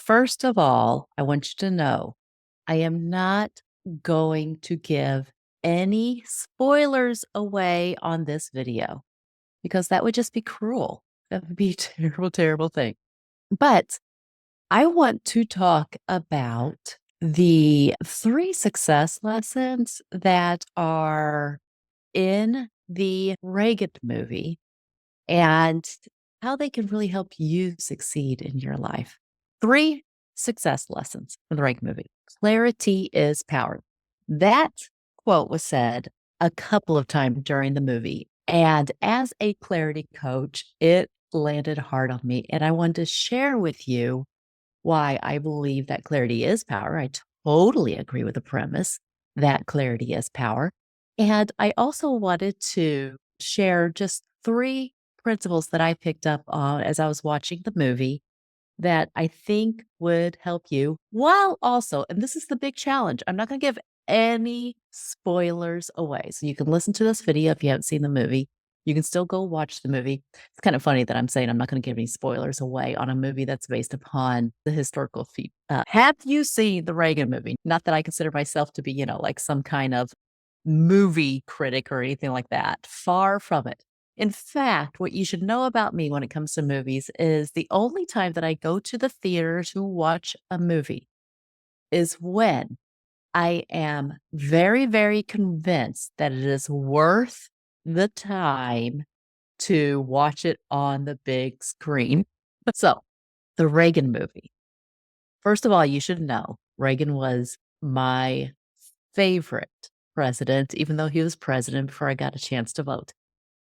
First of all, I want you to know I am not going to give any spoilers away on this video because that would just be cruel. That would be a terrible, terrible thing. But I want to talk about the 3 success lessons that are in the Reagan movie and how they can really help you succeed in your life. 3 success lessons from the Reagan movie. Clarity is power. That quote was said a couple of times during the movie. And as a clarity coach, it landed hard on me. And I wanted to share with you why I believe that clarity is power. I totally agree with the premise that clarity is power. And I also wanted to share just 3 principles that I picked up on as I was watching the movie that I think would help you while also, and this is the big challenge, I'm not going to give any spoilers away. So you can listen to this video if you haven't seen the movie. You can still go watch the movie. It's kind of funny that I'm saying I'm not going to give any spoilers away on a movie that's based upon the historical feat. Have you seen the Reagan movie? Not that I consider myself to be, like some kind of movie critic or anything like that. Far from it. In fact, what you should know about me when it comes to movies is the only time that I go to the theater to watch a movie is when I am very, very convinced that it is worth the time to watch it on the big screen. So, the Reagan movie. First of all, you should know Reagan was my favorite president, even though he was president before I got a chance to vote.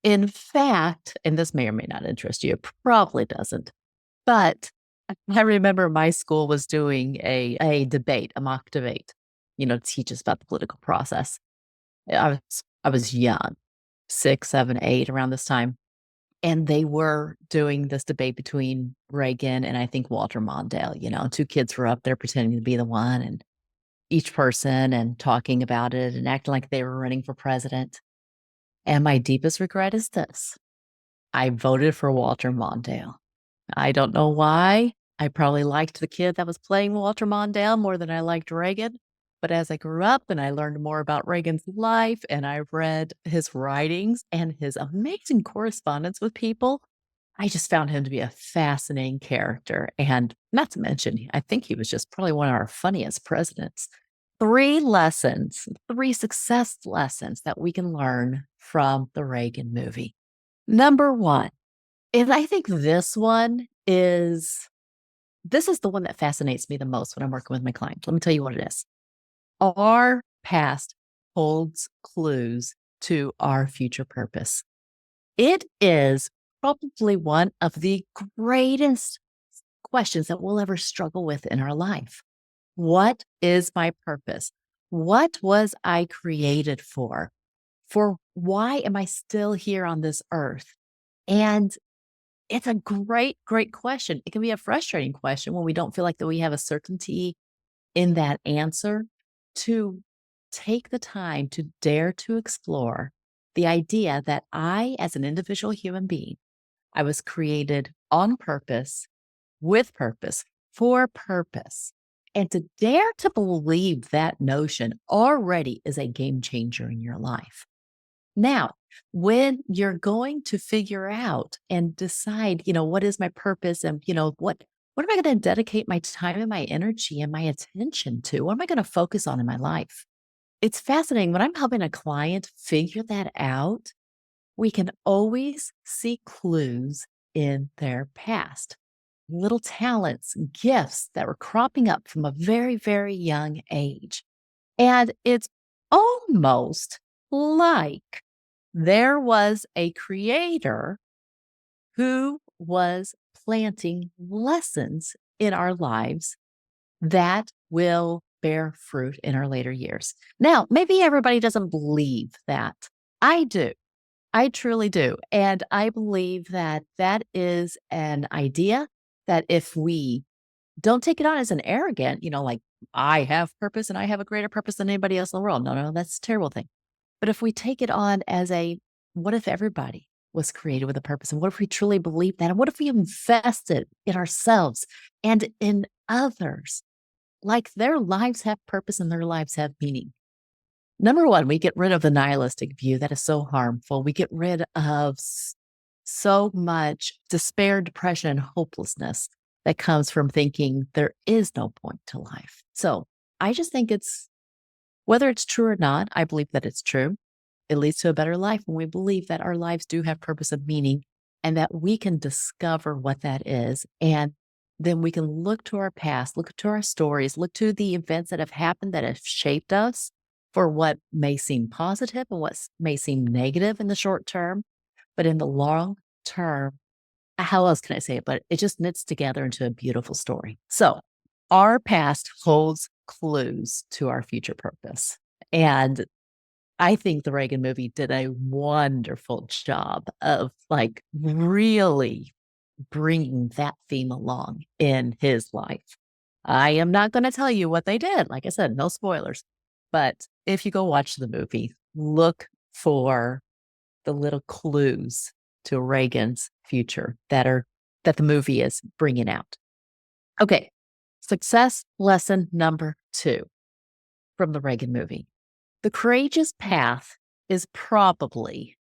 In fact, and this may or may not interest you, it probably doesn't, but I remember my school was doing a debate, a mock debate, to teach us about the political process. I was young, 6, 7, 8, around this time. And they were doing this debate between Reagan and I think Walter Mondale. 2 kids were up there pretending to be the one, and each person and talking about it and acting like they were running for president. And my deepest regret is this. I voted for Walter Mondale. I don't know why. I probably liked the kid that was playing Walter Mondale more than I liked Reagan. But as I grew up and I learned more about Reagan's life and I read his writings and his amazing correspondence with people, I just found him to be a fascinating character. And not to mention, I think he was just probably one of our funniest presidents. 3 lessons, 3 success lessons that we can learn from the Reagan movie. Number 1, and I think this is the one that fascinates me the most when I'm working with my clients. Let me tell you what it is. Our past holds clues to our future purpose. It is probably one of the greatest questions that we'll ever struggle with in our life. What is my purpose? What was I created for? For why am I still here on this earth? And it's a great, great question. It can be a frustrating question when we don't feel like that we have a certainty in that answer, to take the time to dare to explore the idea that I, as an individual human being, I was created on purpose, with purpose, for purpose. And to dare to believe that notion already is a game changer in your life. Now, when you're going to figure out and decide, what is my purpose and, what am I going to dedicate my time and my energy and my attention to? What am I going to focus on in my life? It's fascinating. When I'm helping a client figure that out, we can always see clues in their past, little talents, gifts that were cropping up from a very, very young age. And it's almost like there was a creator who was planting lessons in our lives that will bear fruit in our later years. Now, maybe everybody doesn't believe that. I do. I truly do. And I believe that that is an idea that if we don't take it on as an arrogant, like I have purpose and I have a greater purpose than anybody else in the world. No, that's a terrible thing. But if we take it on as what if everybody was created with a purpose? And what if we truly believe that? And what if we invested in ourselves and in others like their lives have purpose and their lives have meaning. Number one, we get rid of the nihilistic view that is so harmful. We get rid of so much despair, depression, and hopelessness that comes from thinking there is no point to life. So I just think whether it's true or not, I believe that it's true. It leads to a better life when we believe that our lives do have purpose and meaning and that we can discover what that is. And then we can look to our past, look to our stories, look to the events that have happened that have shaped us for what may seem positive and what may seem negative in the short term. But in the long term, how else can I say it? But it just knits together into a beautiful story. So our past holds clues to our future purpose. And I think the Reagan movie did a wonderful job of like really bringing that theme along in his life. I am not going to tell you what they did. Like I said, no spoilers. But if you go watch the movie, look for the little clues to Reagan's future that the movie is bringing out. Okay. Success lesson number 2 from the Reagan movie. The courageous path is probably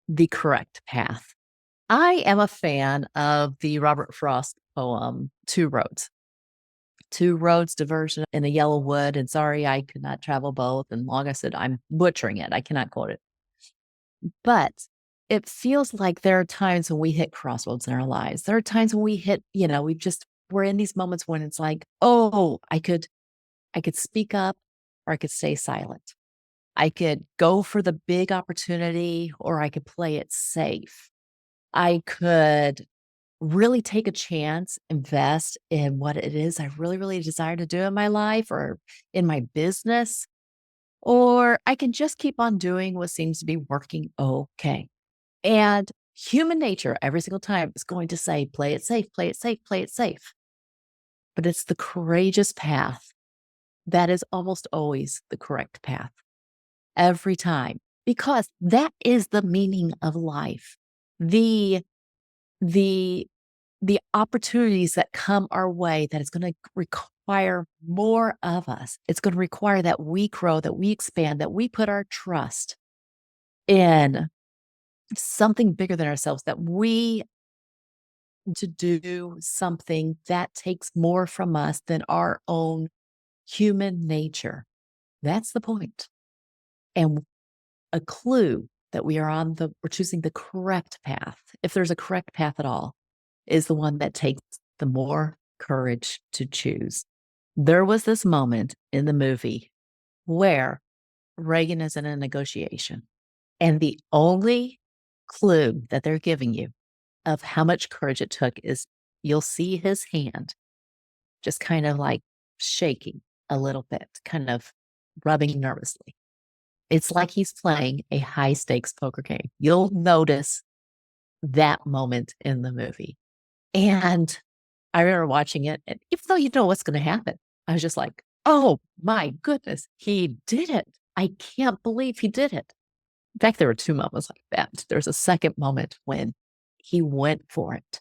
the correct path. I am a fan of the Robert Frost poem, Two Roads. Two roads diversion in a yellow wood, and sorry, I could not travel both. And long I said, I'm butchering it. I cannot quote it. But it feels like there are times when we hit crossroads in our lives. There are times when we hit, we're in these moments when it's like, oh, I could speak up or I could stay silent. I could go for the big opportunity or I could play it safe. I could really take a chance, invest in what it is I really, really desire to do in my life or in my business, or I can just keep on doing what seems to be working okay. And human nature every single time is going to say, play it safe, play it safe, play it safe. But it's the courageous path that is almost always the correct path every time, because that is the meaning of life. The the the opportunities that come our way that it's going to require more of us. It's going to require that we grow, that we expand, that we put our trust in something bigger than ourselves, that we to do something that takes more from us than our own human nature. That's the point. And a clue that we're choosing the correct path, if there's a correct path at all, is the one that takes the more courage to choose. There was this moment in the movie where Reagan is in a negotiation, and the only clue that they're giving you of how much courage it took is you'll see his hand just kind of like shaking a little bit, kind of rubbing nervously. It's like he's playing a high stakes poker game. You'll notice that moment in the movie. And I remember watching it, and even though you know what's going to happen, I was just like, oh my goodness, he did it. I can't believe he did it. In fact, there were 2 moments like that. There's a second moment when he went for it.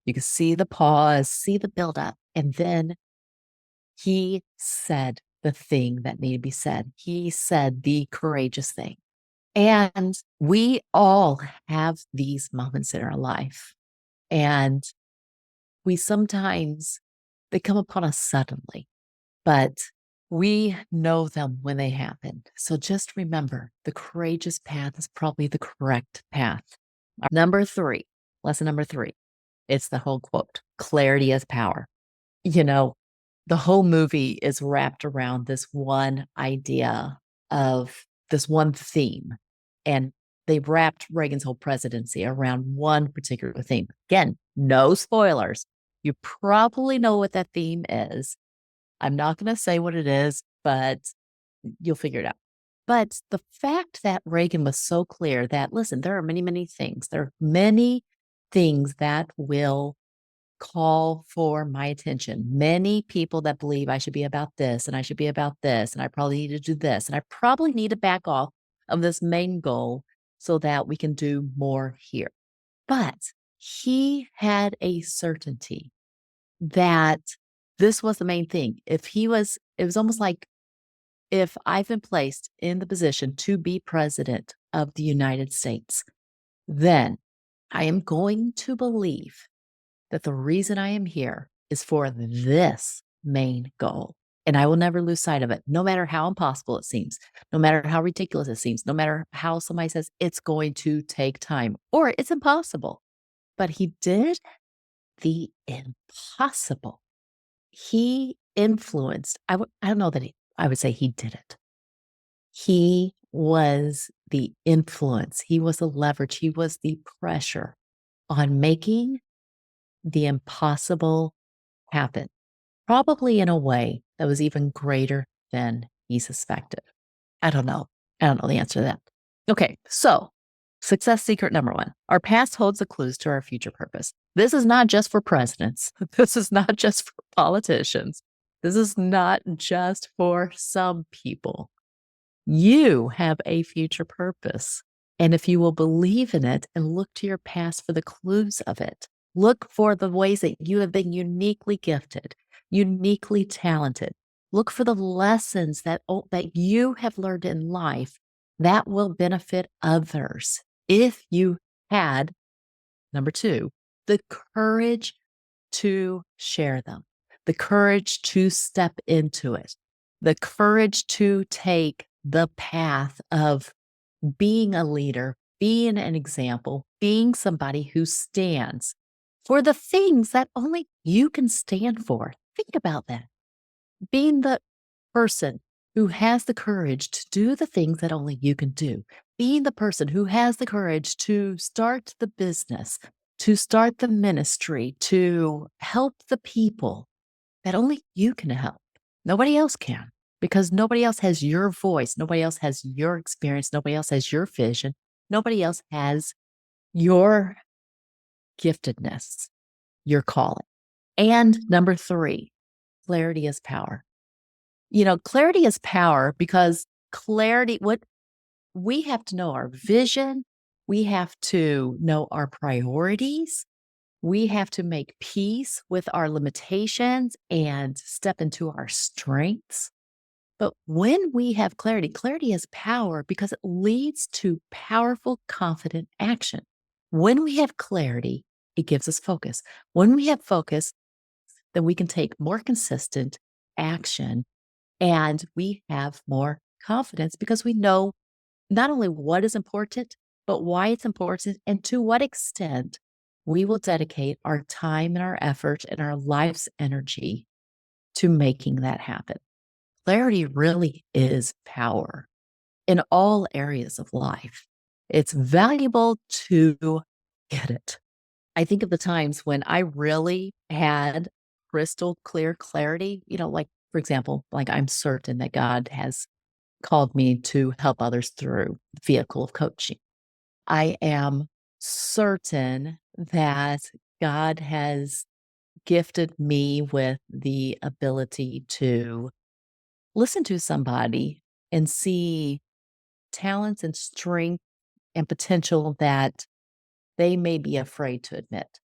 You can see the pause, see the buildup, and then he said the thing that needed to be said. He said the courageous thing. And we all have these moments in our life. And we sometimes, they come upon us suddenly, but we know them when they happen. So just remember, the courageous path is probably the correct path. Number 3, lesson number 3, it's the whole quote, clarity is power. You know, the whole movie is wrapped around this one idea of this one theme. And they wrapped Reagan's whole presidency around one particular theme. Again, no spoilers. You probably know what that theme is. I'm not going to say what it is, but you'll figure it out. But the fact that Reagan was so clear that, listen, there are many, many things. There are many things that will call for my attention. Many people that believe I should be about this and I should be about this, and I probably need to do this, and I probably need to back off of this main goal so that we can do more here. But he had a certainty that This was the main thing. It was almost like if I've been placed in the position to be president of the United States, then I am going to believe that the reason I am here is for this main goal. And I will never lose sight of it, no matter how impossible it seems, no matter how ridiculous it seems, no matter how somebody says it's going to take time or it's impossible. But he did the impossible. He influenced, I don't know that I would say he did it. He was the influence, he was the leverage, he was the pressure on making the impossible happen, probably in a way that was even greater than he suspected. I don't know. I don't know the answer to that. Okay, so success secret number one, our past holds the clues to our future purpose. This is not just for presidents. This is not just for politicians. This is not just for some people. You have a future purpose. And if you will believe in it and look to your past for the clues of it, look for the ways that you have been uniquely gifted, uniquely talented. Look for the lessons that you have learned in life that will benefit others. If you had, number two, the courage to share them, the courage to step into it, the courage to take the path of being a leader, being an example, being somebody who stands for the things that only you can stand for. Think about that. Being the person who has the courage to do the things that only you can do. Being the person who has the courage to start the business, to start the ministry, to help the people that only you can help. Nobody else can, because nobody else has your voice. Nobody else has your experience. Nobody else has your vision. Nobody else has your giftedness, your calling. And number three, clarity is power. Clarity is power because what we have to know our vision, we have to know our priorities, we have to make peace with our limitations and step into our strengths. But when we have clarity, clarity is power because it leads to powerful, confident action. When we have clarity, it gives us focus. When we have focus, then we can take more consistent action and we have more confidence because we know not only what is important, but why it's important and to what extent we will dedicate our time and our effort and our life's energy to making that happen. Clarity really is power in all areas of life. It's valuable to get it. I think of the times when I really had crystal clear clarity, like, for example, like I'm certain that God has called me to help others through the vehicle of coaching. I am certain that God has gifted me with the ability to listen to somebody and see talents and strength and potential that they may be afraid to admit.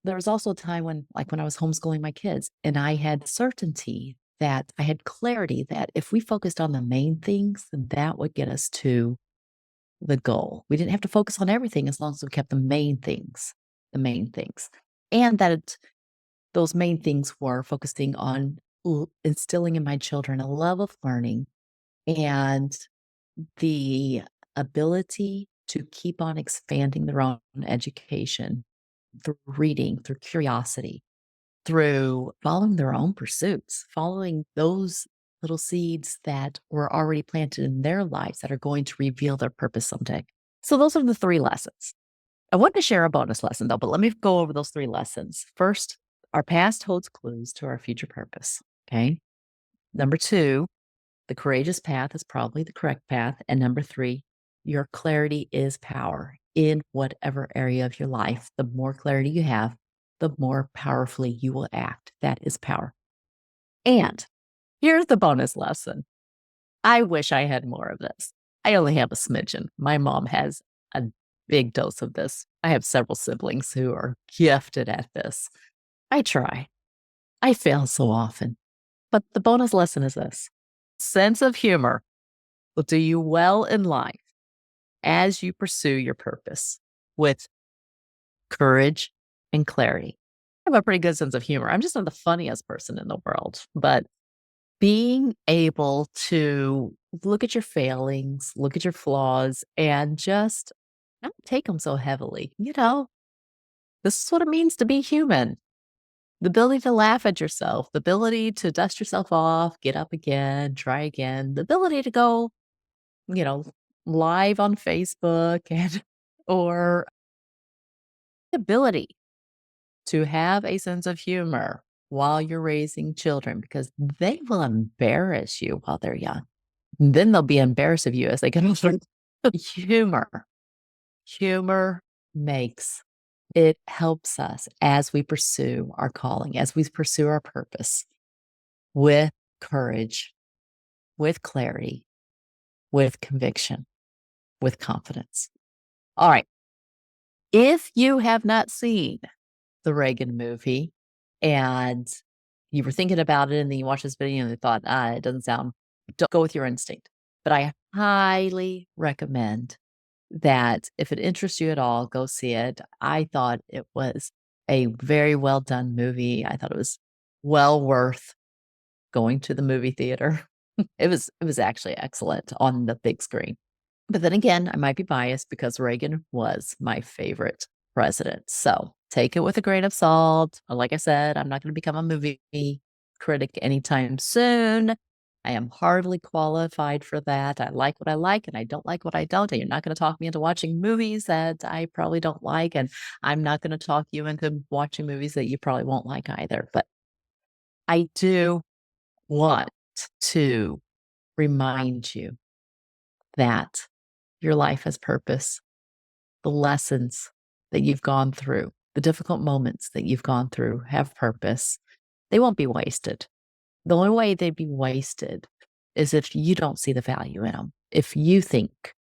There was also a time when I was homeschooling my kids and I had certainty that I had clarity that if we focused on the main things, then that would get us to the goal. We didn't have to focus on everything as long as we kept the main things, the main things. And that those main things were focusing on instilling in my children a love of learning and the ability to keep on expanding their own education through reading, through curiosity, through following their own pursuits, following those little seeds that were already planted in their lives that are going to reveal their purpose someday. So those are the three lessons. I want to share a bonus lesson though, but let me go over those three lessons. First, our past holds clues to our future purpose. Okay. Number two, the courageous path is probably the correct path. And number three, your clarity is power in whatever area of your life. The more clarity you have, the more powerfully you will act. That is power. And here's the bonus lesson. I wish I had more of this. I only have a smidgen. My mom has a big dose of this. I have several siblings who are gifted at this. I try. I fail so often. But the bonus lesson is this: sense of humor will do you well in life as you pursue your purpose with courage and clarity. I have a pretty good sense of humor. I'm just not the funniest person in the world, but being able to look at your failings, look at your flaws, and just not take them so heavily. This is what it means to be human. The ability to laugh at yourself, the ability to dust yourself off, get up again, try again, the ability to go, you know, live on Facebook and or the ability to have a sense of humor while you're raising children because they will embarrass you while they're young. Then they'll be embarrassed of you as they get older. Humor. Humor makes it helps us as we pursue our calling, as we pursue our purpose with courage, with clarity, with conviction, with confidence. All right. If you have not seen the Reagan movie and you were thinking about it and then you watched this video and you thought, it doesn't sound, don't go with your instinct. But I highly recommend that if it interests you at all, go see it. I thought it was a very well done movie. I thought it was well worth going to the movie theater. It was actually excellent on the big screen. But then again, I might be biased because Reagan was my favorite president. So take it with a grain of salt. Like I said, I'm not going to become a movie critic anytime soon. I am hardly qualified for that. I like what I like and I don't like what I don't. And you're not going to talk me into watching movies that I probably don't like. And I'm not going to talk you into watching movies that you probably won't like either. But I do want to remind you that your life has purpose. The lessons that you've gone through, the difficult moments that you've gone through have purpose. They won't be wasted. The only way they'd be wasted is if you don't see the value in them. If you think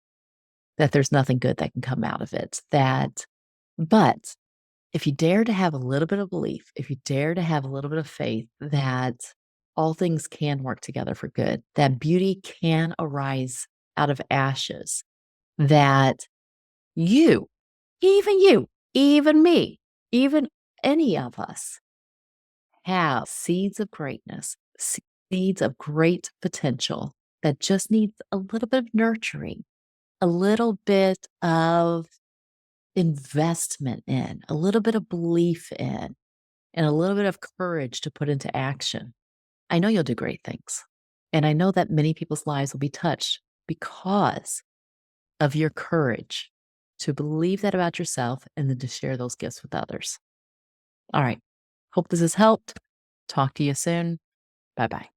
that there's nothing good that can come out of it, but if you dare to have a little bit of belief, if you dare to have a little bit of faith that all things can work together for good, that beauty can arise out of ashes, that you, you, even me, even any of us have seeds of greatness, seeds of great potential that just needs a little bit of nurturing, a little bit of investment in, a little bit of belief in, and a little bit of courage to put into action. I know you'll do great things. And I know that many people's lives will be touched because of your courage to believe that about yourself and then to share those gifts with others. All right. Hope this has helped. Talk to you soon. Bye bye.